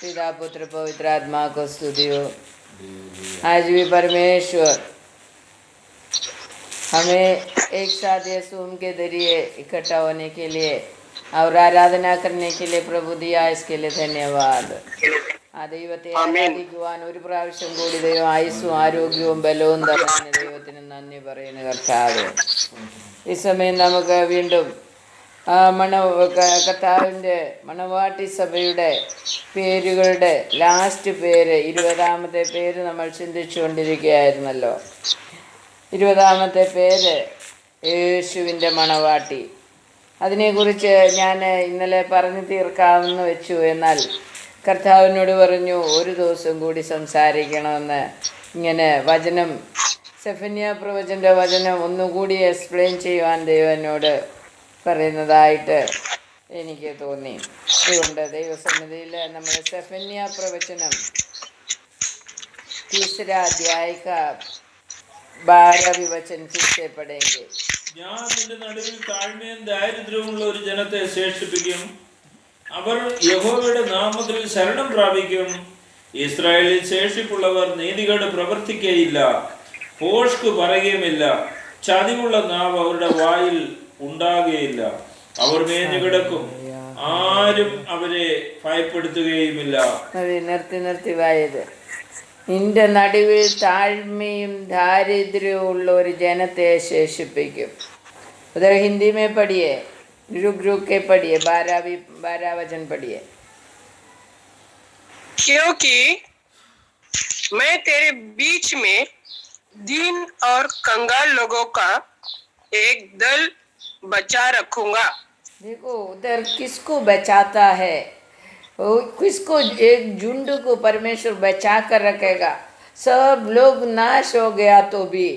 पिता पुत्र पवित्र आत्मा को स्तुति हो। आज भी परमेश्वर हमें एक साथ यीशु के जरिए इकट्ठा होने के लिए और आराधना करने के लिए प्रभु दिया, इसके लिए धन्यवाद. ആ ദൈവത്തെ ആരാധിക്കുവാൻ ഒരു പ്രാവശ്യം കൂടി ദൈവം ആയുസ്സും ആരോഗ്യവും ബലവും തരുന്ന ദൈവത്തിന് നന്ദി പറയുന്നു കർത്താവേ. ഈ സമയം നമുക്ക് വീണ്ടും കർത്താവിൻ്റെ മണവാട്ടി സഭയുടെ പേരുകളുടെ ലാസ്റ്റ് പേര് 20ാമത്തെ പേര് നമ്മൾ ചിന്തിച്ചുകൊണ്ടിരിക്കുകയായിരുന്നല്ലോ. 20ാമത്തെ പേര് യേശുവിൻ്റെ മണവാട്ടി. അതിനെക്കുറിച്ച് ഞാൻ ഇന്നലെ പറഞ്ഞു തീർക്കാമെന്ന് വെച്ചു. എന്നാൽ കർത്താവിനോട് പറഞ്ഞു ഒരു ദിവസം കൂടി സംസാരിക്കണമെന്ന്. ഇങ്ങനെ വചനം സെഫന്യ പ്രവചൻ്റെ വചനം ഒന്നുകൂടി എക്സ്പ്ലെയിൻ ചെയ്യുവാൻ ദൈവനോട് പറയുന്നതായിട്ട് എനിക്ക് തോന്നി. അതുകൊണ്ട് ദൈവസന്നിധിയിൽ നമ്മൾ സെഫന്യ പ്രവചനം 3 अध्याय का 12 वचन फिर से पढ़ेंगे. ഞാൻ നിന്റെ നടുവിൽ താഴ്മയും ദാരിദ്ര്യമുള്ള ഒരു ജനത്തെ ശേഷിപ്പിക്കും. അവർ യഹോവയുടെ നാമത്തിൽ ശരണം പ്രാപിക്കും. ഇസ്രായേലിൽ ശേഷിപ്പുള്ളവർ നീതികേട് പ്രവർത്തിക്കുകയില്ല, ഭോഷ്ക് പറയുകയുമില്ല, ചതിവുള്ള നാവ് അവരുടെ വായിൽ ഉണ്ടാകുകയില്ല. അവർ മേഞ്ഞു കിടക്കും, ആരും അവരെ ഭയപ്പെടുത്തുകയുമില്ല. നിർത്തി വായത്. നിന്റെ നടുവിൽ താഴ്മയും ദാരിദ്ര്യവും ഉള്ള ഒരു ജനത്തെ ശേഷിപ്പിക്കും. उधर हिंदी में पढ़िए, रुक रुक के पढ़िए, 12 वचन पढ़िए. क्योंकि मैं तेरे बीच में दीन और कंगाल लोगों का एक दल बचा रखूंगा. देखो उधर किसको बचाता है, किसको? एक झुंड को परमेश्वर बचा कर रखेगा. सब लोग नाश हो गया तो भी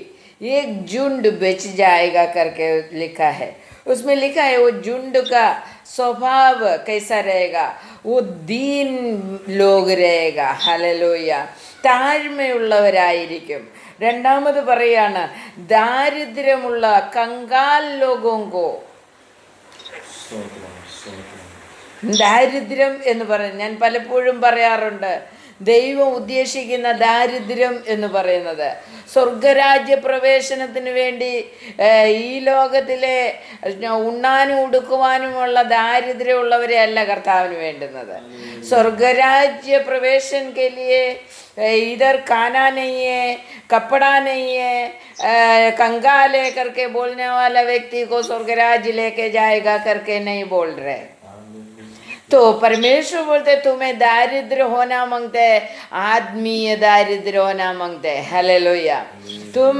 एक झुंड बच जाएगा करके लिखा है. उसमें लिखा है वो झुंड का स्वभाव कैसा रहेगा, वो दीन लोग रहेगा. ഹല്ലേലൂയ. താഴ്മയുള്ളവരായിരിക്കും. രണ്ടാമത് പറയാണ് ദാരിദ്ര്യമുള്ള കങ്കാൽ ലോകോങ്കോ. ദാരിദ്ര്യം എന്ന് പറയും, ഞാൻ പലപ്പോഴും പറയാറുണ്ട്, ദൈവം ഉദ്ദേശിക്കുന്ന ദാരിദ്ര്യം എന്ന് പറയുന്നത് സ്വർഗരാജ്യ പ്രവേശനത്തിന് വേണ്ടി ഈ ലോകത്തിലെ ഉണ്ണാനും ഉടുക്കുവാനുമുള്ള ദാരിദ്ര്യമുള്ളവരെ അല്ല കർത്താവിന് വേണ്ടുന്നത്. സ്വർഗരാജ്യ പ്രവേശൻ के लिए इधर खाना नहीं है, कपड़ा नहीं है, कंगाल है करके बोलने वाला व्यक्ति को स्वर्गराज्य लेके जाएगा करके नहीं बोल रहे. तो परमेश्वर बोलते तुम्हें दारिद्र्य होना मांगते, आत्मीय दारिद्र्य होना मांगते. हालेलुया. तुम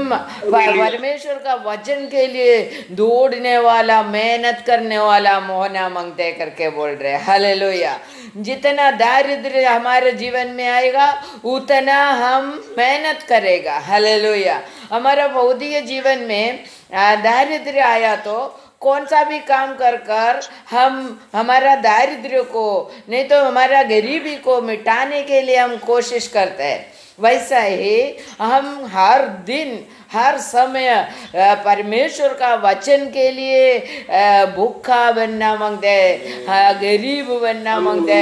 परमेश्वर का वचन के लिए दौड़ने वाला, मेहनत करने वाला होना मांगते करके बोल रहे. हालेलुया. जितना दारिद्र्य हमारे जीवन में आएगा उतना हम मेहनत करेगा. हालेलुया. हमारा भौतिक जीवन में दारिद्र्य आया तो कौन सा भी काम कर कर हम हमारा दारिद्र्य को, नहीं तो हमारा गरीबी को मिटाने के लिए हम कोशिश करते हैं. वैसा ही हम हर दिन हर समय परमेश्वर का वचन के लिए भूखा बनना मांगते, गरीब बनना मांगते,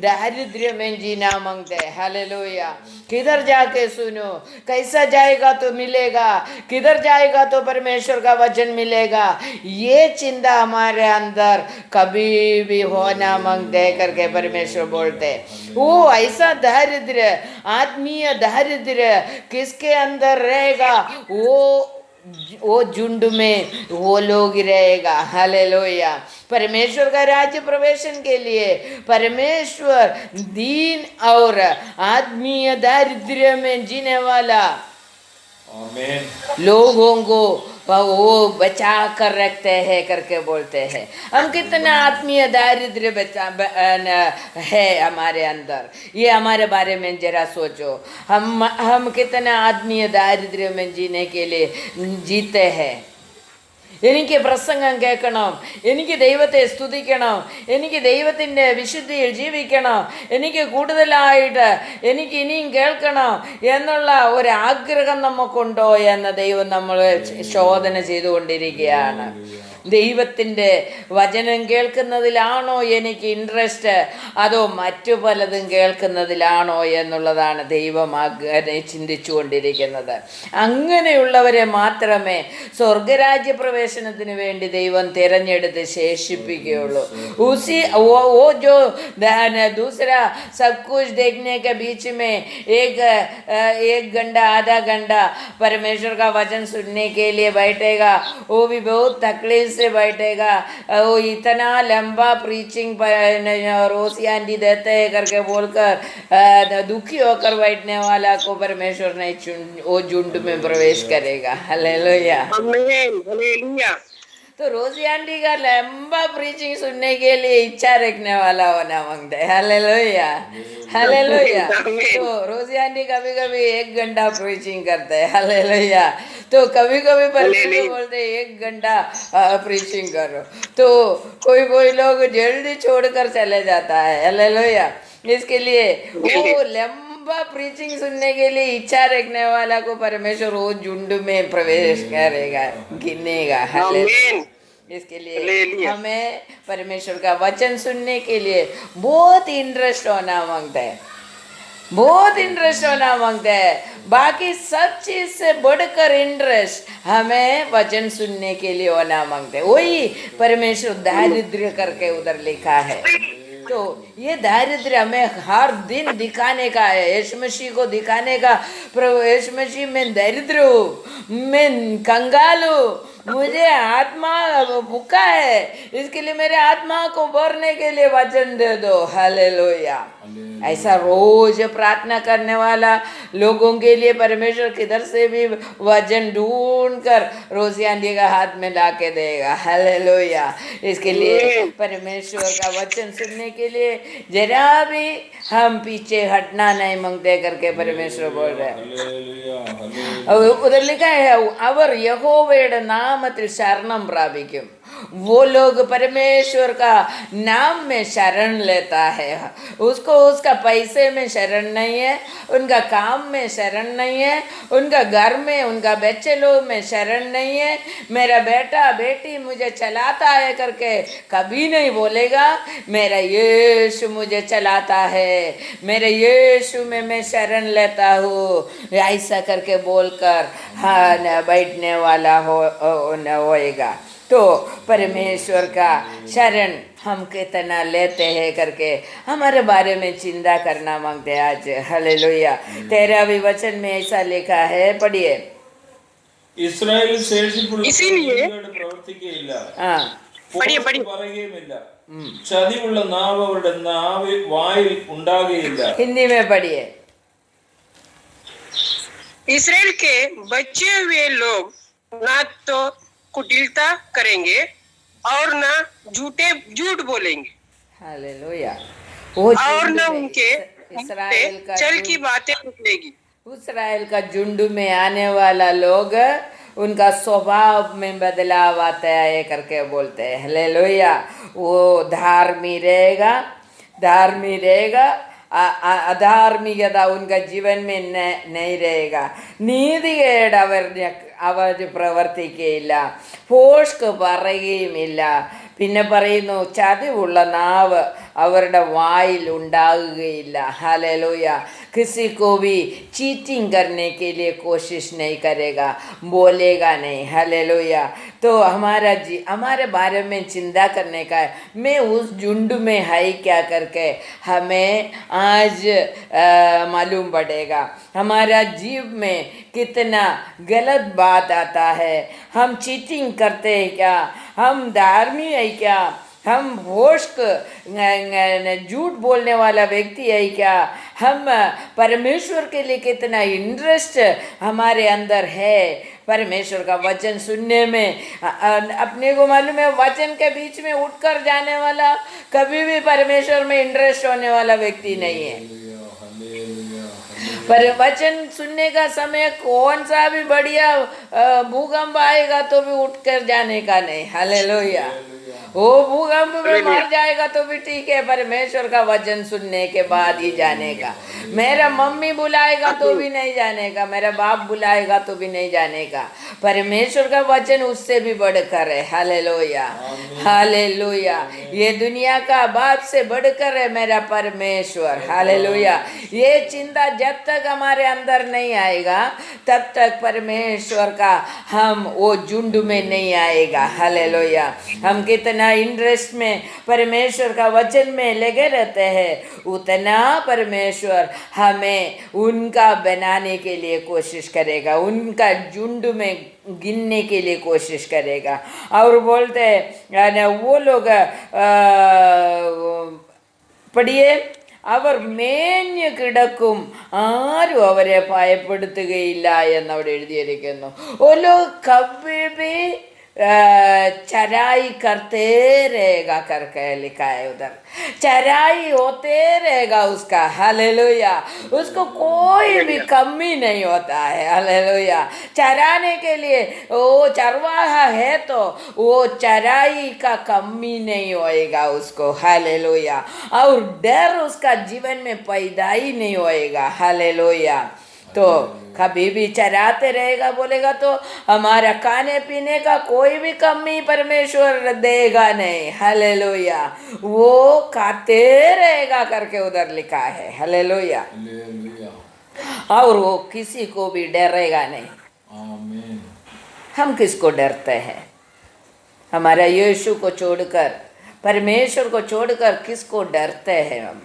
दारिद्र्य में जीना मांगते. हालेलुया. किधर जाके सुनो, कैसा जाएगा तो मिलेगा, किधर जाएगा तो परमेश्वर का वचन मिलेगा, ये चिंता हमारे अंदर कभी भी होना मांगते करके परमेश्वर बोलते. वो ऐसा दारिद्र्य, आत्मीय दारिद्र्य किसके अंदर रहेगा, वो झुंड में वो लोग रहेगा. हालेलुया. परमेश्वर का राज्य प्रवेशन के लिए परमेश्वर दीन और आत्मीय दारिद्र्य में जीने वाला लोगों को वो बचा कर रखते हैं करके बोलते हैं. हम कितना आत्मीय दारिद्र्य है हमारे अंदर, ये हमारे बारे में जरा सोचो. हम कितना आत्मीय दारिद्र्य में जीने के लिए जीते हैं. എനിക്ക് പ്രസംഗം കേൾക്കണം, എനിക്ക് ദൈവത്തെ സ്തുതിക്കണം, എനിക്ക് ദൈവത്തിൻ്റെ വിശുദ്ധിയിൽ ജീവിക്കണം, എനിക്ക് കൂടുതലായിട്ട് എനിക്ക് ഇനിയും കേൾക്കണം എന്നുള്ള ഒരാഗ്രഹം നമുക്കുണ്ടോ എന്ന് ദൈവം നമ്മൾ ശോധന ചെയ്തുകൊണ്ടിരിക്കുകയാണ്. ദൈവത്തിൻ്റെ വചനം കേൾക്കുന്നതിലാണോ എനിക്ക് ഇൻട്രസ്റ്റ്, അതോ മറ്റു പലതും കേൾക്കുന്നതിലാണോ എന്നുള്ളതാണ് ദൈവം അങ്ങനെ ചിന്തിച്ചു കൊണ്ടിരിക്കുന്നത്. അങ്ങനെയുള്ളവരെ മാത്രമേ സ്വർഗരാജ്യ പ്രവേശനത്തിന് വേണ്ടി ദൈവം തിരഞ്ഞെടുത്ത് ശേഷിപ്പിക്കുകയുള്ളൂ. वो जो दूसरा सब कुछ देखने के बीच में एक घंटा आधा घंटा परमेश्वर का वचन सुनने के लिए बैठेगा, वो भी बहुत तकलीफ से बैठेगा. वो इतना लंबा प्रीचिंग रोसी आंटी देते हैं करके बोलकर दुखी होकर बैठने वाला को परमेश्वर नहीं वो झुंड में प्रवेश करेगा. हालेलुया. तो रोजी आंटी का लंबा प्रीचिंग सुनने के लिए इच्छा रखने वाला होना मांगते हैं. Hallelujah, hallelujah. तो रोजी आंटी कभी कभी 1 घंटा प्रीचिंग करते हैं. हालेलुया. तो कभी कभी परिस्थिति बोलते हैं 1 घंटा प्रीचिंग करो, तो कोई कोई लोग जल्दी छोड़कर चले जाता है. हालेलुया. इसके लिए वो लंबा प्रीचिंग सुनने के लिए इच्छा रखने वाला को परमेश्वर वो झुंड में प्रवेश करेगा, गिनेगा. हालेलुया. इसके लिए हमें परमेश्वर का वचन सुनने के लिए बहुत इंटरेस्ट होना मांगता है, बहुत इंटरेस्ट होना मांगता है. बाकी सब चीज से बढ़कर इंटरेस्ट हमें वचन सुनने के लिए होना मांगते हैं. वही परमेश्वर दारिद्र्य करके उधर लिखा है. तो ये दारिद्र्य हमें हर दिन दिखाने का है, यीशु मसीह को दिखाने का. प्रभु यीशु मसीह मैं दरिद्र हूँ, मैं कंगाल हूँ, मुझे आत्मा भूखा है, इसके लिए मेरे आत्मा को भरने के लिए वचन दे दो. हालेलुया. ऐसा रोज प्रार्थना करने वाला लोगों के लिए परमेश्वर किधर से भी वचन ढूंढ कर रोजी आंटी का हाथ में ला के देगा. हालेलुया. इसके लिए परमेश्वर का वचन सुनने के लिए जरा भी हम पीछे हटना नहीं मांगते करके परमेश्वर बोल रहे हैं. उधर लिखा है അവർ യഹോവയുടെ നാമത്തിൽ ശരണം പ്രാപിക്കും. वो लोग परमेश्वर का नाम में शरण लेता है. उसको उसका पैसे में शरण नहीं है, उनका काम में शरण नहीं है, उनका घर में उनका बच्चे लोग में शरण नहीं है. मेरा बेटा बेटी मुझे चलाता है करके कभी नहीं बोलेगा. मेरा यीशु मुझे चलाता है, मेरे यीशु में मैं शरण लेता हूँ, ऐसा करके बोलकर हाँ बैठने वाला होएगा. तो परमेश्वर का शरण हम कितना लेते हैं करके हमारे बारे में चिंता करना मांगते हैं आज. हालेलुया. 13वें वचन में ऐसा लिखा है, पढ़िए. ഇസ്രായേലിൽ ശേഷിപ്പുള്ള ഇസിലിയെ പ്രവർത്തിക്കുകയില്ല, പറയുകയുമില്ല, हम्म, ചതിവുള്ള നാവ് അവരുടെ വായിൽ ഉണ്ടാകുകയില്ല. हिंदी में पढ़िए. इसराइल के बचे हुए लोग ना तो कुटिलता करेंगे और ना झूठ बोलेंगे. हालेलुया. वो और झुंड न में उनके इसराइल का चल की झुंड, बातें निकलेगी. इसराइल का झुंड में आने वाला लोग उनका स्वभाव में बदलाव आता है करके बोलते हैं. हालेलुया. वो धार्मिक रहेगा, अधार्मिकता उनका जीवन में नहीं रहेगा. നീതികേട് അവർ പ്രവർത്തിക്കുകയില്ല, ഭോഷ്ക് പറയുകയുമില്ല. പിന്നെ പറയുന്നു ചതിവുള്ള നാവ് അവരുടെ വായിൽ ഉണ്ടാകുകയില്ല. हालेलुया. किसी को भी चीटिंग करने के लिए कोशिश नहीं करेगा, बोलेगा नहीं. हालेलुया. तो हमारे बारे में चिंता करने का है, मैं उस झुंड में है क्या करके हमें आज मालूम पड़ेगा. हमारा जीव में कितना गलत बात आता है. हम चीटिंग करते हैं क्या, हम धार्मिक है क्या, हम भोष्क झूठ बोलने वाला व्यक्ति है क्या, हम परमेश्वर के लिए कितना इंटरेस्ट हमारे अंदर है. परमेश्वर का वचन सुनने में अपने को मालूम है, वचन के बीच में उठकर जाने वाला कभी भी परमेश्वर में इंटरेस्ट होने वाला व्यक्ति नहीं है. पर वचन सुनने का समय कौन सा भी बढ़िया भूकंप आएगा तो भी उठकर जाने का नहीं. हालेलुया. वो भूकंप में मर जाएगा तो भी ठीक है, परमेश्वर का वचन सुनने के बाद ही जाने का। मेरा मम्मी बुलाएगा तो भी नहीं जाने का, मेरा बाप बुलाएगा तो भी नहीं जाने का। परमेश्वर का वचन उससे भी बढ़कर है। Hallelujah, hallelujah. ये दुनिया का बाप से बढ़कर है मेरा परमेश्वर। हालेलुया। ये चिंता जब तक हमारे अंदर नहीं आएगा तब तक परमेश्वर का हम वो झुंड में नहीं आएगा। हालेलुया। हम कितना इंटरेस्ट में परमेश्वर का वचन में लगे रहते हैं, उतना परमेश्वर हमें उनका बनाने के लिए कोशिश करेगा, उनका झुंड में गिनने के लिए कोशिश करेगा। और बोलते हैं वो लोग പടിയെ അവർ മേഞ്ഞു കിടക്കും, ആരും അവരെ ഭയപ്പെടുത്തുകയില്ല എന്നവിടെ എഴുതിയിരിക്കുന്നു. ഓലോ കബി चराई करते रहेगा करके लिखा है उधर, चराई होते रहेगा उसका। हालेलुया। उसको कोई भी कमी नहीं होता है। हालेलुया। चराने के लिए वो चरवाहा है तो वो चराई का कमी नहीं होएगा उसको। हालेलुया। और डर उसका जीवन में पैदा ही नहीं होएगा। हालेलुया। तो कभी भी चराते रहेगा बोलेगा तो हमारा खाने पीने का कोई भी कमी परमेश्वर देगा नहीं। हालेलुया। वो खाते रहेगा करके उधर लिखा है। हालेलुया। और वो किसी को भी डरेगा नहीं। आमीन। हम किसको डरते हैं? हमारा यीशु को छोड़कर, परमेश्वर को छोड़कर किसको डरते हैं हम?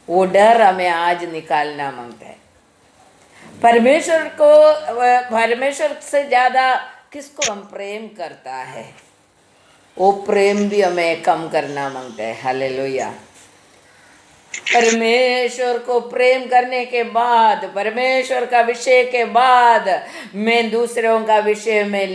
वो डर हमें आज निकालना मांगते हैं। परमेश्वर को, परमेश्वर से ज़्यादा किसको हम प्रेम करता है, वो प्रेम भी हमें कम करना मांगते हैं। हालेलुया। परमेश्वर को प्रेम करने के बाद, परमेश्वर का विषय के बाद मैं दूसरों का विषय में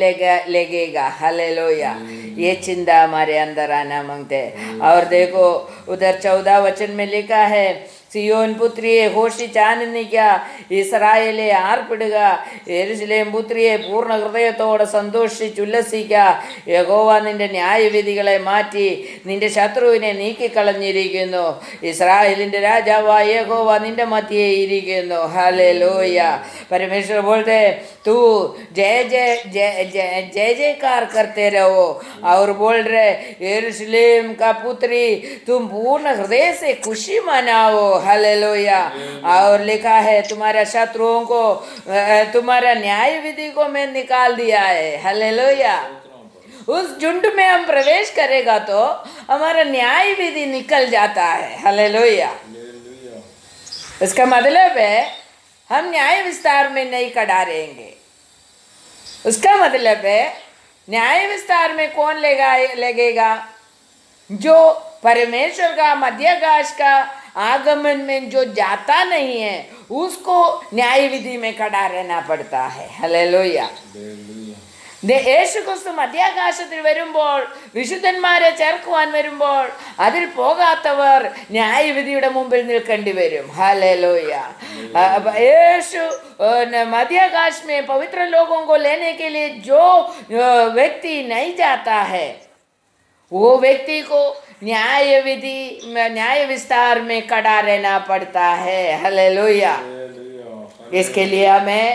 लगेगा। हालेलुया। ये चिंता हमारे अंदर आना मांगते हैं। और देखो उधर 14 वचन में लिखा है, സിയോൻ പുത്രിയെ ഘോഷിച്ചാനന്ദിക്ക, ഇസ്രായേലെ ആർപ്പിടുക, യെരൂശലേം പുത്രിയെ പൂർണ്ണ ഹൃദയത്തോടെ സന്തോഷിച്ചുല്ലസിക്ക. യഹോവ നിന്റെ ന്യായവിധികളെ മാറ്റി നിന്റെ ശത്രുവിനെ നീക്കിക്കളഞ്ഞിരിക്കുന്നു. ഇസ്രായേലിന്റെ രാജാവായ യഹോവ നിന്റെ മധ്യേ ഇരിക്കുന്നു. ഹല്ലേലൂയ। परमेश्वर बोलते तू जय जय जय जय जय जयकार करते रहो। और बोल रहे यरूशलेम का पुत्री तुम पूर्ण हृदय से खुशी मनाओ। हालेलुया। और लिखा है तुम्हारा शत्रुओं को, तुम्हारा न्याय विधि को मैं निकाल दिया है। हालेलुया। उस झुंड में हम प्रवेश करेगा तो हमारा न्याय विधि निकल जाता है। हालेलुया। इसका मतलब है हम न्याय विस्तार में नहीं खड़ा रहेंगे। उसका मतलब है न्याय विस्तार में कौन लगेगा? जो परमेश्वर का मध्याकाश का आगमन में जो जाता नहीं है उसको न्याय विधि में खड़ा रहना पड़ता है। हालेलुया। യേശു ക്രിസ്തു മധ്യാകാശത്തിൽ വരുമ്പോൾ, വിശുദ്ധന്മാരെ ചേർക്കുവാൻ വരുമ്പോൾ അതിൽ പോകാത്തവർ ന്യായവിധിയുടെ മുമ്പിൽ നിൽക്കേണ്ടി വരും. हालेलुया। यीशु मध्याकाश में पवित्र लोगों को लेने के लिए जो व्यक्ति नहीं जाता है वो व्यक्ति को न्याय विधि, न्याय विस्तार में खड़ा रहना पड़ता है। हालेलुया। इसके लिए हमें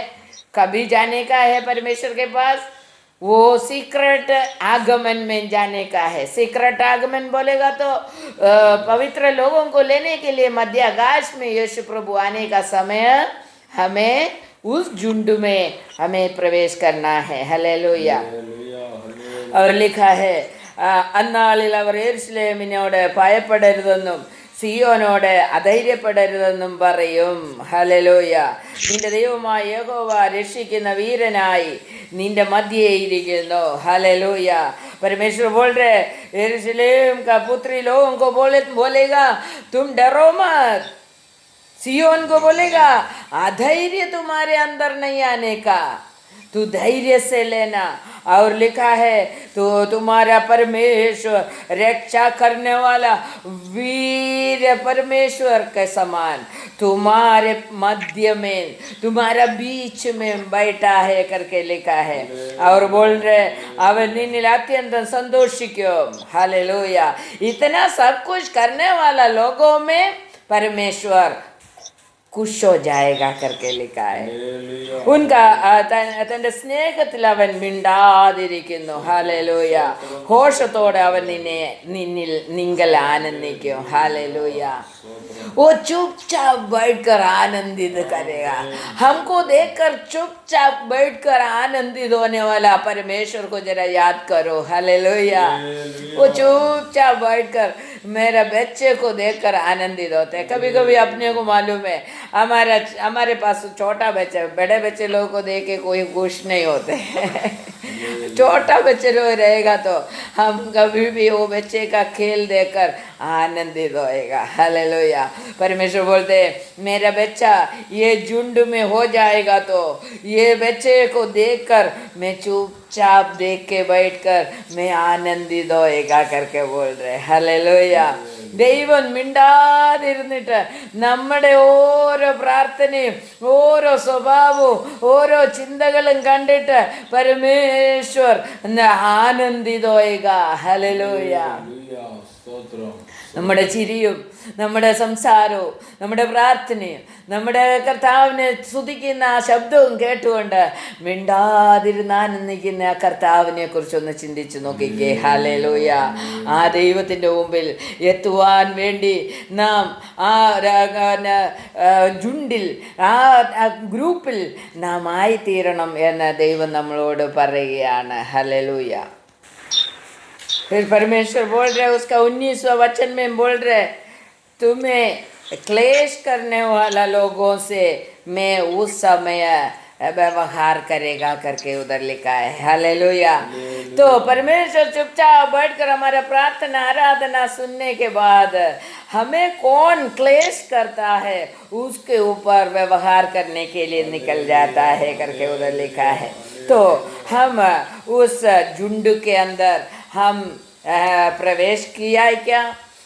कभी जाने का है परमेश्वर के पास? वो सीक्रेट आगमन में जाने का है। सीक्रेट आगमन बोलेगा तो पवित्र लोगों को लेने के लिए मध्याकाश में यीशु प्रभु आने का समय हमें उस झुंड में हमें प्रवेश करना है। हालेलुया। और लिखा है അന്നാളിൽ അവർ യെരൂശലേമിനോട് ഭയപ്പെടരുതെന്നും സിയോനോട് അധൈര്യപ്പെടരുതെന്നും പറയും. ഹല്ലേലൂയ. നിന്റെ ദൈവമായ യഹോവ രക്ഷിക്കുന്ന വീരനായി നിന്റെ മധ്യേ ഇരിക്കുന്നു. ഹല്ലേലൂയ. परमेश्वर बोल रहे यरूशलेम का पुत्री लोगों को बोलेगा तुम डरो मत। सियोन को बोलेगा अधैर्य तुम्हारे अंदर नहीं आने का, तू धैर्य से लेना। और लिखा है तो तुम्हारा परमेश्वर रक्षा करने वाला वीर परमेश्वर के समान तुम्हारे मध्य में, तुम्हारा बीच में बैठा है करके लिखा है। और बोल रहे അവൻ നിന്നിൽ अत्यंत संतोषिക്കും। हालेलुया। इतना सब कुछ करने वाला लोगों में परमेश्वर खुश हो जाएगा करके लिखा है। उनका തൻ്റെ സ്നേഹത്തിൽ അവൻ മിണ്ടാതിരിക്കുന്നു. ഹല്ലേലൂയ. ഘോഷത്തോടെ അവൻ നിങ്കൽ ആനന്ദിക്കും. हालेलुया। वो चुपचाप बैठकर आनंदित करेगा। हमको देखकर चुपचाप बैठकर आनंदित होने वाला परमेश्वर को जरा याद करो। हालेलुया। वो चुपचाप बैठकर मेरा बच्चे को देखकर आनंदित होते हैं। कभी कभी अपने को मालूम है हमारे पास छोटा बच्चा, बड़े बच्चे लोगों को देख के कोई खुश नहीं होते छोटा बच्चे लोग रहेगा तो हम कभी भी वो बच्चे का खेल देखकर आनंदित होएगा। हालेलुया। परमेश्वर बोलते मेरा बच्चा ये झुंड में हो जाएगा तो ये बच्चे को देखकर मैं चुपचाप देख के बैठकर मैं आनंदित होएगा करके बोल रहे। हालेलुया। ദൈവം മിണ്ടാതിരുന്നിട്ട് നമ്മുടെ ഓരോ പ്രാർത്ഥനയും ഓരോ സ്വഭാവവും ഓരോ ചിന്തകളും കണ്ടിട്ട് പരമേശ്വർ ആനന്ദിതോയിക. ഹല്ലേലൂയ. നമ്മുടെ ചിരിയും നമ്മുടെ സംസാരവും നമ്മുടെ പ്രാർത്ഥനയും നമ്മുടെ കർത്താവിനെ സ്തുതിക്കുന്ന ആ ശബ്ദവും കേട്ടുകൊണ്ട് മിണ്ടാതിരുന്നാനന്ദിക്കുന്ന ആ കർത്താവിനെ കുറിച്ചൊന്ന് ചിന്തിച്ചു നോക്കിക്കേ. ഹല്ലേലൂയ. ആ ദൈവത്തിൻ്റെ മുമ്പിൽ എത്തുവാൻ വേണ്ടി നാം ആ ജുണ്ടിൽ ആ ഗ്രൂപ്പിൽ നാം ആയിത്തീരണം എന്ന് ദൈവം നമ്മളോട് പറയുകയാണ്. ഹല്ലേലൂയ. फिर परमेश्वर बोल रहे उसका 19वां वचन में बोल रहे तुम्हें क्लेश करने वाला लोगों से मैं उस समय व्यवहार करेगा करके उधर लिखा है। हालेलुया। तो परमेश्वर चुपचाप बैठकर हमारा प्रार्थना आराधना सुनने के बाद हमें कौन क्लेश करता है उसके ऊपर व्यवहार करने के लिए निकल जाता है करके उधर लिखा है। तो हम उस झुंड के अंदर हम प्रवेश किया है क्या?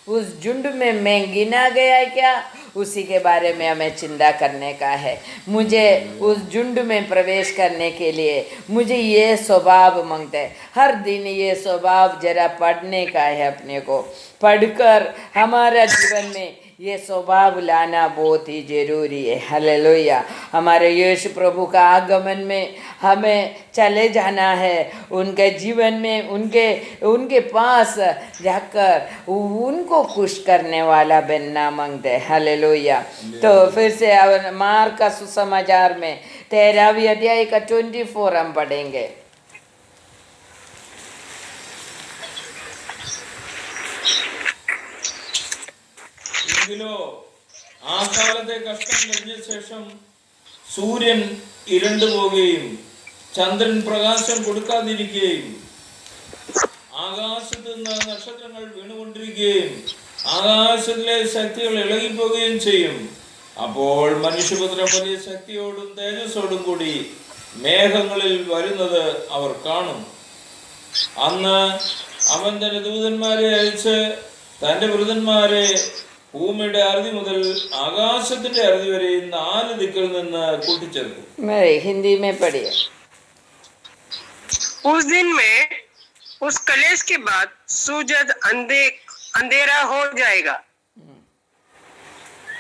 उस झुंड में मैं गिना गया है क्या? उसी के बारे में हमें चिंता करने का है। मुझे उस झुंड में प्रवेश करने के लिए मुझे ये स्वभाव मांगते हैं। हर दिन ये स्वभाव जरा पढ़ने का है। अपने को पढ़कर हमारा जीवन में ये स्वभाव लाना बहुत ही ज़रूरी है। हालेलुया। हमारे यीशु प्रभु का आगमन में हमें चले जाना है। उनके जीवन में उनके पास जाकर उनको खुश करने वाला बनना मांगते हैं। हालेलुया। तो फिर से मार्क का सुसमाचार में 13वीं अध्याय का 24 हम पढ़ेंगे। എങ്കിലോ ആ കാലത്തെ കഷ്ടം കഴിഞ്ഞ ശേഷം സൂര്യൻ ഇരുണ്ടു പോകുകയും ചന്ദ്രൻ പ്രകാശം കൊടുക്കാതിരിക്കുകയും ആകാശത്ത് നിന്ന് നക്ഷത്രങ്ങൾ വീണുകൊണ്ടിരിക്കുകയും ആകാശത്തിലെ ശക്തികൾ ഇളകിപ്പോവുകയും ചെയ്യും. അപ്പോൾ മനുഷ്യപുത്രൻ വലിയ ശക്തിയോടും തേജസ്സോടും കൂടി മേഘങ്ങളിൽ വരുന്നത് അവർ കാണും. അന്ന് അവൻ തന്റെ ദൂതന്മാരെ അയച്ച് തന്റെ വൃതന്മാരെ ഭൂമിയുടെ അറുതി മുതൽ ആകാശത്തിന്റെ അറുതി വരെ 4 ദിക്കിൽ നിന്ന് കൂട്ടിച്ചേർക്കും. हिंदी में पढ़िए। उस दिन में उस कलेश के बाद सूरज अंधेरा हो जाएगा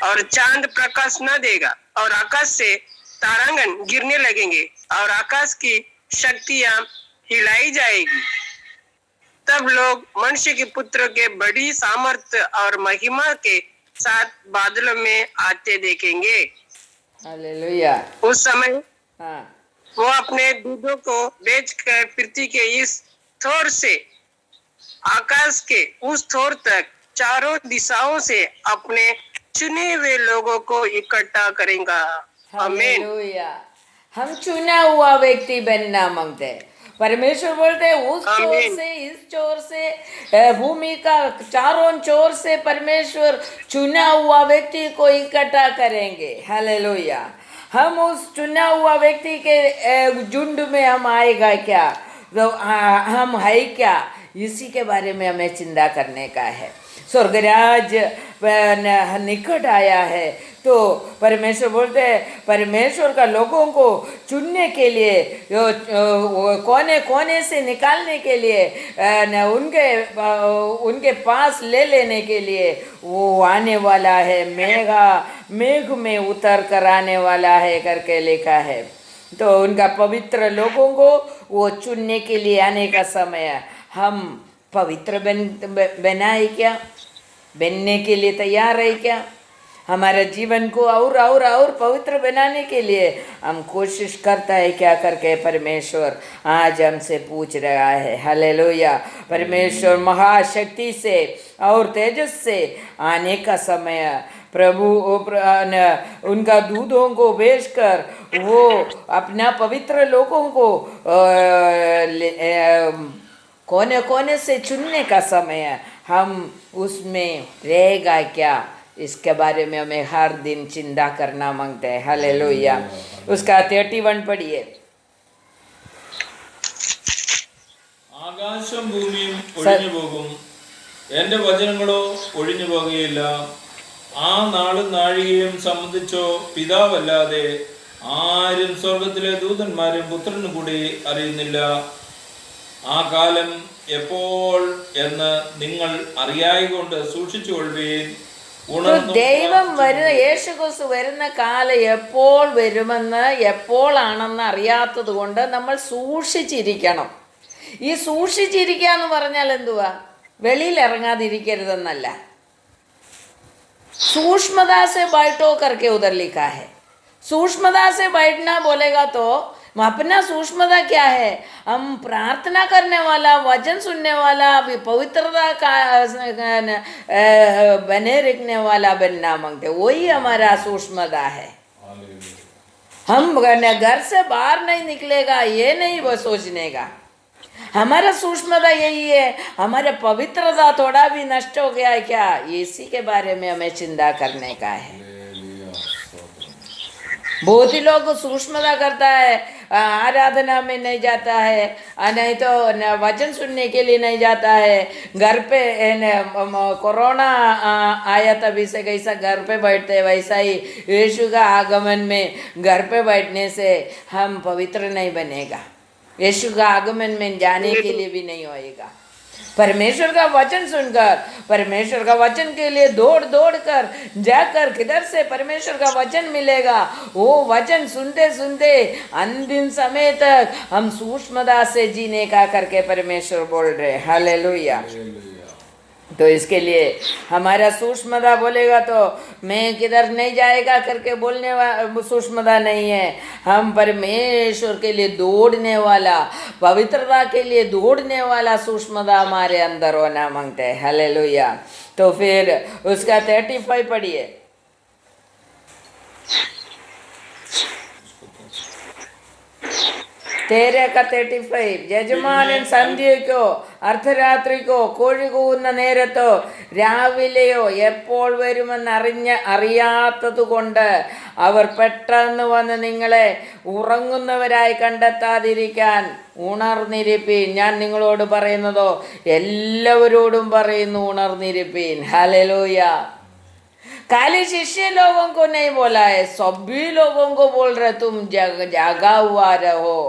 और चांद प्रकाश न देगा और आकाश से तारांगन गिरने लगेंगे और आकाश की शक्तियां हिलाई जाएगी। तब लोग मनुष्य के पुत्र के बड़ी सामर्थ्य और महिमा के साथ बादलों में आते देखेंगे। हालेलुया। उस समय हाँ। वो अपने दूधों को बेचकर पृथ्वी के इस छोर से आकाश के उस छोर तक चारों दिशाओं से अपने चुने हुए लोगों को इकट्ठा करेगा। आमीन। हालेलुया। हम चुना हुआ व्यक्ति बनना मांगते हैं। परमेश्वर बोलते हैं उस चोर से इस चोर से भूमि का चारों चोर से परमेश्वर चुना हुआ व्यक्ति को इकट्ठा करेंगे। हालेलुया। हम उस चुना हुआ व्यक्ति के झुंड में हम आएगा क्या? तो हम है क्या? इसी के बारे में हमें चिंता करने का है। स्वर्गराज निकट आया है। तो तो परमेश्वर बोलते हैं परमेश्वर का लोगों को चुनने के लिए, कोने कोने से निकालने के लिए, उनके पास ले लेने के लिए वो आने वाला है, मेघ में उतर कर आने वाला है करके लिखा है। तो उनका पवित्र लोगों को वो चुनने के लिए आने का समय है। हम पवित्र बनाए क्या? बनने के लिए तैयार है क्या? हमारे जीवन को और पवित्र बनाने के लिए हम कोशिश करता है क्या करके परमेश्वर आज हमसे पूछ रहा है। हालेलुया। परमेश्वर महाशक्ति से और तेजस से आने का समय, प्रभु उनका दूधों को भेजकर वो अपना पवित्र लोगों को कोने कोने से चुनने का समय है। हम उसमें रहेगा क्या, इसके बारे में हमें हर दिन चिंता करना मांगते हैं। हालेलुया। उसका 31 पढ़िए। ആകാശം ഭൂമിയും ഒഴിഞ്ഞു പോകും, എന്റെ വചനങ്ങളോ ഒഴിഞ്ഞു പോകുകയില്ല. ആ നാളും നാഴികയും സംബന്ധിച്ചോ പിതാവല്ലാതെ ആരും സ്വർഗത്തിലെ ദൂതന്മാരും പുത്രനും കൂടി അറിയുന്നില്ല. ആ കാലം എപ്പോൾ എന്ന് നിങ്ങൾ അറിയായികൊണ്ട് സൂക്ഷിച്ചുകൊള്ളുവീൻ. ദൈവം വരുന്ന യേശുക്രിസ്തു വരുന്ന കാലം എപ്പോൾ വരുമെന്ന് എപ്പോഴാണെന്ന് അറിയാത്തത് കൊണ്ട് നമ്മൾ സൂക്ഷിച്ചിരിക്കണം. ഈ സൂക്ഷിച്ചിരിക്കുക എന്ന് പറഞ്ഞാൽ എന്തുവാ? വെളിയിൽ ഇറങ്ങാതിരിക്കരുതെന്നല്ല. सूक्ष्मता से बैठो करके उधर लिखा है। सूक्ष्मता से बैठना बोलेगा तो अपना सूक्ष्मता क्या है? हम प्रार्थना करने वाला, वचन सुनने वाला, पवित्रता का बने रखने वाला बनना मांगते, वही हमारा सूक्ष्मता है। हम घर से बाहर नहीं निकलेगा ये नहीं वो सोचने का। हमारा सूक्ष्मता यही है। हमारा पवित्रता थोड़ा भी नष्ट हो गया है क्या, इसी के बारे में हमें चिंता करने का है। बहुत ही लोग सूक्ष्मता करता है, आराधना में नहीं जाता है, नहीं तो वचन सुनने के लिए नहीं जाता है। घर पे कोरोना आया तभी से कैसा घर पे बैठते, वैसा ही यीशु का आगमन में घर पे बैठने से हम पवित्र नहीं बनेगा। यीशु का आगमन में जाने के लिए भी नहीं होएगा। परमेश्वर का वचन सुनकर, परमेश्वर का वचन के लिए दौड़ दौड़ कर जाकर किधर से परमेश्वर का वचन मिलेगा, वो वचन सुनते सुनते अंतिम समय तक हम सूक्ष्मता से जीने का करके परमेश्वर बोल रहे। हालेलुया। तो इसके लिए हमारा सूक्ष्मता बोलेगा तो मैं किधर नहीं जाएगा करके बोलने वाला सूक्ष्मता नहीं है। हम परमेश्वर के लिए दौड़ने वाला, पवित्रता के लिए दौड़ने वाला सूक्ष्मता हमारे अंदर होना मांगते हैं। हालेलुया। तो फिर उसका 35 पढ़िए। तेरे का 35 യജമാനൻ സന്ധ്യയ്ക്കോ അർദ്ധരാത്രിക്കോ കോഴി കൂവുന്ന നേരത്തോ രാവിലെയോ എപ്പോൾ വരുമെന്ന് അറിയാത്തത് കൊണ്ട് അവർ പെട്ടെന്ന് വന്ന് നിങ്ങളെ ഉറങ്ങുന്നവരായി കണ്ടെത്താതിരിക്കാൻ ഉണർന്നിരിപ്പീൻ. ഞാൻ നിങ്ങളോട് പറയുന്നതോ എല്ലാവരോടും പറയുന്നു, ഉണർന്നിരിപ്പീൻ. हालेलुया। खाली शिष्य लोगों को नहीं बोला है, सभी लोगों को बोल रहे तुम जागा हुआ रहो,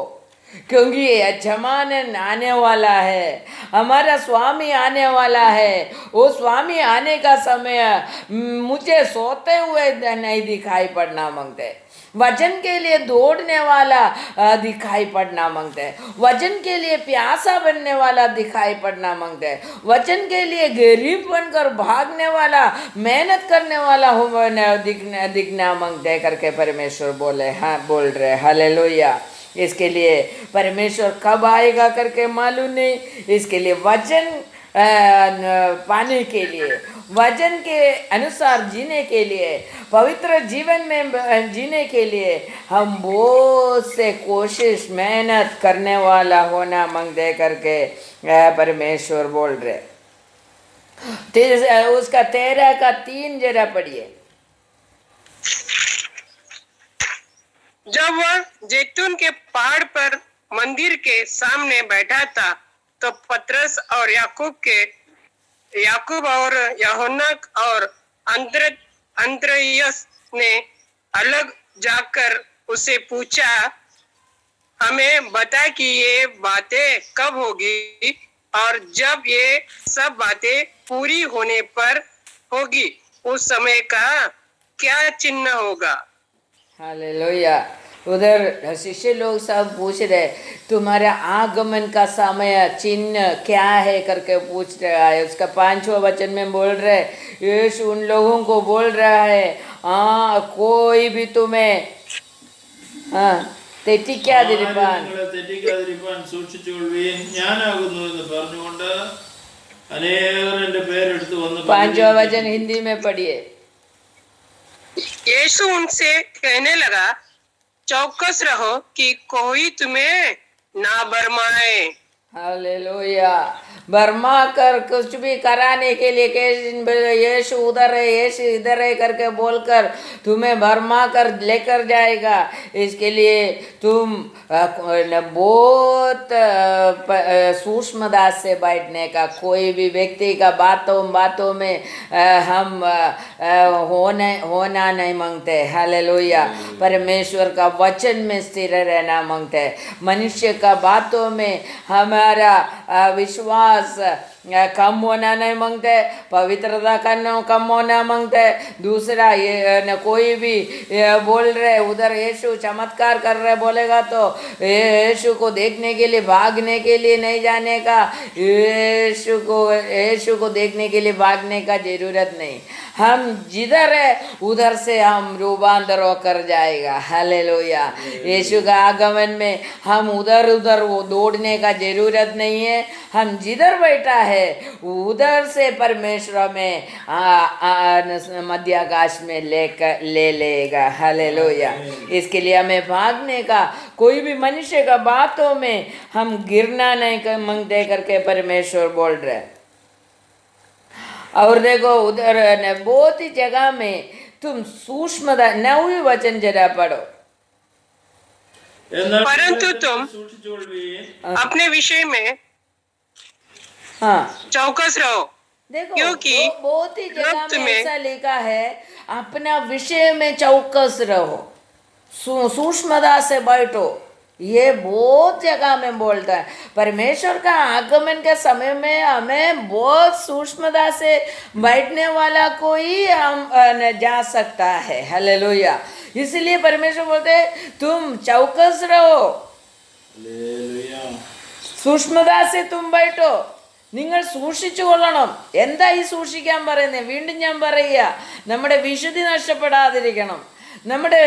क्योंकि यजमानन आने वाला है, हमारा स्वामी आने वाला है। वो स्वामी आने का समय मुझे सोते हुए नहीं दिखाई पड़ना मांगते, वचन के लिए दौड़ने वाला दिखाई पड़ना मांगते हैं, वचन के लिए प्यासा बनने वाला दिखाई पड़ना मांगते हैं, वचन के लिए गरीब बनकर भागने वाला, मेहनत करने वाला दिखना मांगते हैं करके परमेश्वर बोले। हाँ, बोल रहे। हालेलुया। इसके लिए परमेश्वर कब आएगा करके मालूम नहीं। इसके लिए वचन पाने के लिए, वचन के अनुसार जीने के लिए, पवित्र जीवन में जीने के लिए हम बहुत से कोशिश मेहनत करने वाला होना मांगते करके परमेश्वर बोल रहे। उसका 13 का 3 जरा पढ़िए। जब वह जैतून के पहाड़ पर मंदिर के सामने बैठा था तो पतरस और याकूब और यूहन्ना और अंद्रयास ने अलग जाकर उसे पूछा, हमें बता कि ये बातें कब होगी और जब ये सब बातें पूरी होने पर होगी उस समय का क्या चिन्ह होगा। हालेलुया। उधर शिष्य लोग सब पूछ रहे तुम्हारे आगमन का समय चिन्ह क्या है करके पूछ रहा है। उसका 5वां वचन में बोल रहे यीशु उन लोगों को बोल रहा है कोई भी तुम्हें തെറ്റിക്കാതിരിപ്പാൻ നിങ്ങളെ തെറ്റിക്കാതിരിപ്പാൻ സൂക്ഷിച്ചുകൊള്ളുകയും ഞാനാകുന്നു എന്ന് പറഞ്ഞുകൊണ്ട് അനേകർ എന്റെ പേരെടുത്ത് വന്ന് 5वां वचन हिंदी में पढ़िए। यीशु उनसे कहने लगा, चौकस रहो कि कोई तुम्हें ना भरमाए। हालेलुया। बर्मा कर कुछ भी कराने के लिए यीशु उधर है यीशु इधर है करके बोलकर तुम्हें भरमा कर लेकर जाएगा। इसके लिए तुम बहुत सूक्ष्मता से बैठने का, कोई भी व्यक्ति का बातों में हम होना नहीं मांगते। हालेलुया। परमेश्वर का वचन में स्थिर रहना मांगते। मनुष्य का बातों में हमारा विश्वास कम होना नहीं मांगते, पवित्रता करना कम होना मांगते। दूसरा ये न कोई भी बोल रहे उधर यीशु चमत्कार कर रहे बोलेगा तो यीशु को देखने के लिए भागने के लिए नहीं जाने का, यीशु को देखने के लिए भागने का जरूरत नहीं। हम जिधर है उधर से हम रूपांतर होकर जाएगा। हालेलुया। यीशु का आगमन में हम उधर उधर वो दौड़ने का जरूरत नहीं है। हम जिधर बैठा है उधर से परमेश्वर में मध्य आकाश में ले लेगा। हालेलुया। इसके लिए हमें भागने का, कोई भी मनुष्य का बातों में हम गिरना नहीं मांगते करके परमेश्वर बोल रहे। और देखो उधर बहुत ही जगह में तुम सूक्ष्मता 9वें वचन जरा पढ़ो। परंतु तुम സൂക്ഷിച്ചുകൊള്ളുകയും अपने विषय में हाँ चौकस रहो, देखो क्योंकि बहुत ही जगह वक्त में में ऐसा लिखा है अपना विषय में चौकस रहो, सूक्ष्मता से बैठो। ये बहुत जगह में बोलता है। परमेश्वर का आगमन के समय में हमें बहुत सूक्ष्मता से बैठने वाला कोई हम जा सकता है। हालेलुया। इसलिए परमेश्वर बोलते हैं तुम चौकस रहो, ഹല്ലേലൂയ. സൂക്ഷ്മത से तुम बैठो। നിങ്ങൾ സൂക്ഷിച്ചു കൊള്ളണം. എന്താ ഈ സൂക്ഷിക്കാൻ പറയുന്നത്? വീണ്ടും ഞാൻ പറയുക, നമ്മുടെ വിശുദ്ധി നഷ്ടപ്പെടാതിരിക്കണം, നമ്മുടെ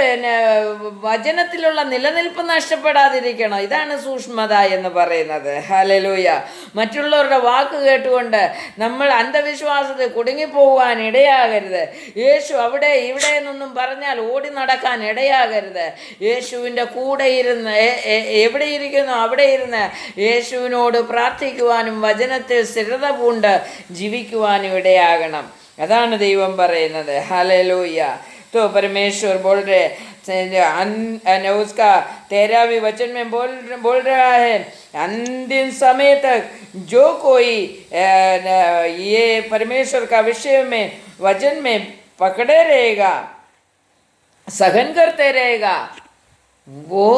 വചനത്തിലുള്ള നിലനിൽപ്പ് നഷ്ടപ്പെടാതിരിക്കണം. ഇതാണ് സൂക്ഷ്മത എന്ന് പറയുന്നത്. ഹല്ലേലൂയ. മറ്റുള്ളവരുടെ വാക്ക് കേട്ടുകൊണ്ട് നമ്മൾ അന്ധവിശ്വാസത്തിൽ കുടുങ്ങിപ്പോകാൻ ഇടയാകരുത്. യേശു അവിടെ ഇവിടെ എന്നൊന്നും പറഞ്ഞാൽ ഓടി നടക്കാൻ ഇടയാകരുത്. യേശുവിൻ്റെ കൂടെ ഇരുന്ന് എവിടെ ഇരിക്കുന്നു അവിടെ ഇരുന്ന് യേശുവിനോട് പ്രാർത്ഥിക്കുവാനും വചനത്തിൽ സ്ഥിരത പൂണ്ട് ജീവിക്കുവാനും ഇടയാകണം. അതാണ് ദൈവം പറയുന്നത്. ഹല്ലേലൂയ. तो परमेश्वर बोल रहे उसका 13वें वचन में बोल रहा है अंतिम समय तक जो कोई ये परमेश्वर का विषय में वचन में पकड़े रहेगा, सहन करते रहेगा, वो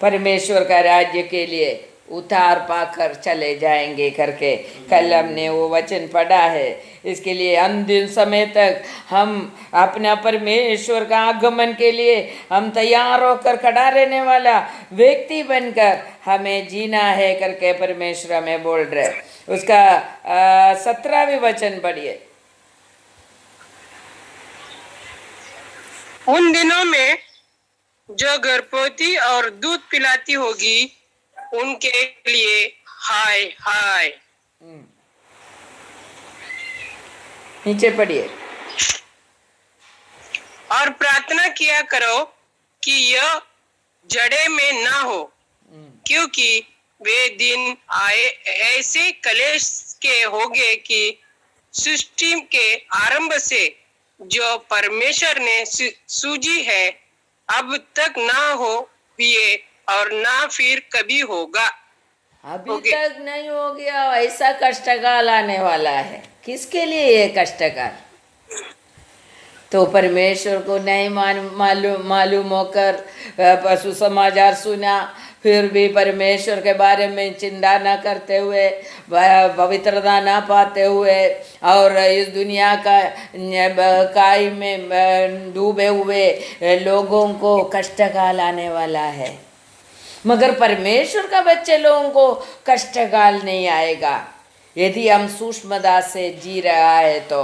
परमेश्वर का राज्य के लिए उतार पाकर चले जाएंगे करके कल हमने वो वचन पढ़ा है। इसके लिए अंतिम समय तक हम अपना परमेश्वर का आगमन के लिए हम तैयार होकर खड़ा रहने वाला व्यक्ति बनकर हमें जीना है करके परमेश्वर हमें बोल रहे। उसका 17वें वचन पढ़िए। उन दिनों में जो गर्भवती और दूध पिलाती होगी उनके लिए हाय हाय। नीचे पढ़िए। और प्रार्थना किया करो कि यह जड़े में ना हो, क्योंकि वे दिन आए ऐसे कलेश के होंगे कि सृष्टि के आरंभ से जो परमेश्वर ने सूझी है अब तक ना हो हुए और ना फिर कभी होगा। अभी तक नहीं हो गया, ऐसा कष्टकाल आने वाला है। किसके लिए ये कष्टकाल? तो परमेश्वर को नहीं मालूम होकर पशु समाचार सुना, फिर भी परमेश्वर के बारे में चिंता न करते हुए, पवित्रता न पाते हुए और इस दुनिया का काई में डूबे हुए लोगों को कष्टकाल आने वाला है। मगर परमेश्वर का बच्चे लोगों को कष्टकाल नहीं आएगा यदि हम सूक्ष्मता से जी रहा है तो,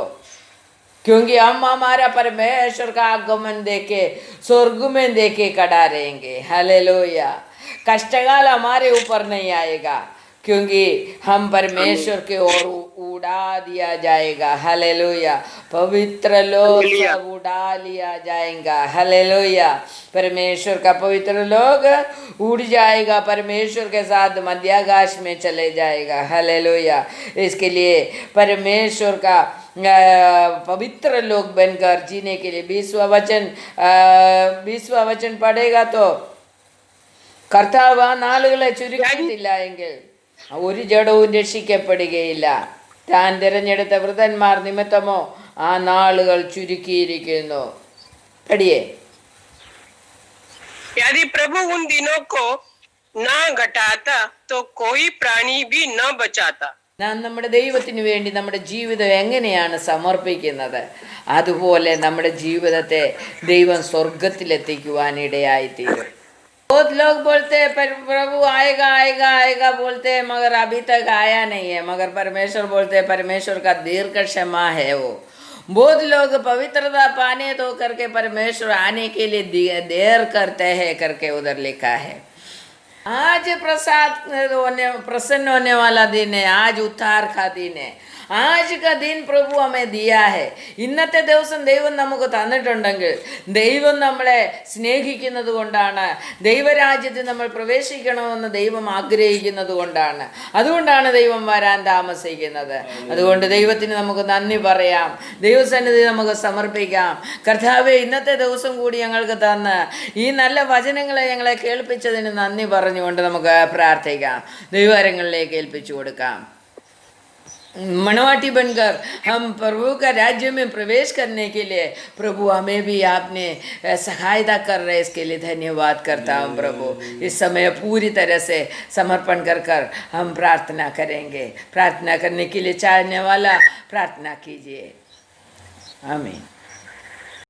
क्योंकि हम हमारा परमेश्वर का आगमन देखे स्वर्ग में देखे खड़ा रहेंगे। हालेलुया। कष्टकाल हमारे ऊपर नहीं आएगा क्योंकि हम परमेश्वर के ओर उड़ा दिया जाएगा। हालेलुया। पवित्र लोग सब उड़ा लिया जाएगा। हालेलुया। परमेश्वर का पवित्र लोग उड़ जाएगा, परमेश्वर के साथ मध्याकाश में चले जाएगा। हालेलुया। इसके लिए परमेश्वर का पवित्र लोग बनकर जीने के लिए 20वां वचन पढ़ेगा तो കർത്താവ് ആ നാളുകളെ ചുരുക്കിയിട്ടില്ലെങ്കിൽ ഒരു ജഡവും രക്ഷിക്കപ്പെടുകയില്ല. താൻ തിരഞ്ഞെടുത്ത വൃതന്മാർ നിമിത്തമോ ആ നാളുകൾ ചുരുക്കിയിരിക്കുന്നു. പഠിയേ. यदि प्रभु उन दिनों को न घटाता तो कोई प्राणी भी न बचाता. നാം നമ്മുടെ ദൈവത്തിന് വേണ്ടി നമ്മുടെ ജീവിതം എങ്ങനെയാണ് സമർപ്പിക്കുന്നത്, അതുപോലെ നമ്മുടെ ജീവിതത്തെ ദൈവം സ്വർഗത്തിലെത്തിക്കുവാൻ ഇടയായിത്തീരും. बहुत लोग बोलते हैं प्रभु आएगा आएगा आएगा बोलते हैं, मगर अभी तक आया नहीं है। मगर परमेश्वर बोलते हैं परमेश्वर का दीर्घ क्षमा है वो। बहुत लोग पवित्रता पाने तो करके परमेश्वर आने के लिए देर करते हैं करके उधर लिखा है। आज प्रसन्न होने वाला दिन है, आज उद्धार का दिन है, आज का दिन प्रभु हमें दिया है. ഇന്നത്തെ ദിവസം ദൈവം നമുക്ക് തന്നിട്ടുണ്ടെങ്കിൽ ദൈവം നമ്മളെ സ്നേഹിക്കുന്നത് കൊണ്ടാണ്, ദൈവരാജ്യത്തിൽ നമ്മൾ പ്രവേശിക്കണമെന്ന് ദൈവം ആഗ്രഹിക്കുന്നത് കൊണ്ടാണ്. അതുകൊണ്ടാണ് ദൈവം വരാൻ താമസിക്കുന്നത്. അതുകൊണ്ട് ദൈവത്തിന് നമുക്ക് നന്ദി പറയാം, ദൈവസന്നിധി നമുക്ക് സമർപ്പിക്കാം. കർത്താവേ, ഇന്നത്തെ ദിവസം കൂടി ഞങ്ങൾക്ക് തന്ന് ഈ നല്ല വചനങ്ങളെ ഞങ്ങളെ കേൾപ്പിച്ചതിന് നന്ദി പറഞ്ഞുകൊണ്ട് നമുക്ക് പ്രാർത്ഥിക്കാം, ദൈവകരങ്ങളിലേക്ക് ഏൽപ്പിച്ചു കൊടുക്കാം. मनवाटी बनकर हम प्रभु का राज्य में प्रवेश करने के लिए प्रभु हमें भी आपने सहायता कर रहे, इसके लिए धन्यवाद करता हूँ प्रभु. इस समय पूरी तरह से समर्पण कर कर हम प्रार्थना करेंगे. प्रार्थना करने के लिए चाहने वाला प्रार्थना कीजिए. आमीन.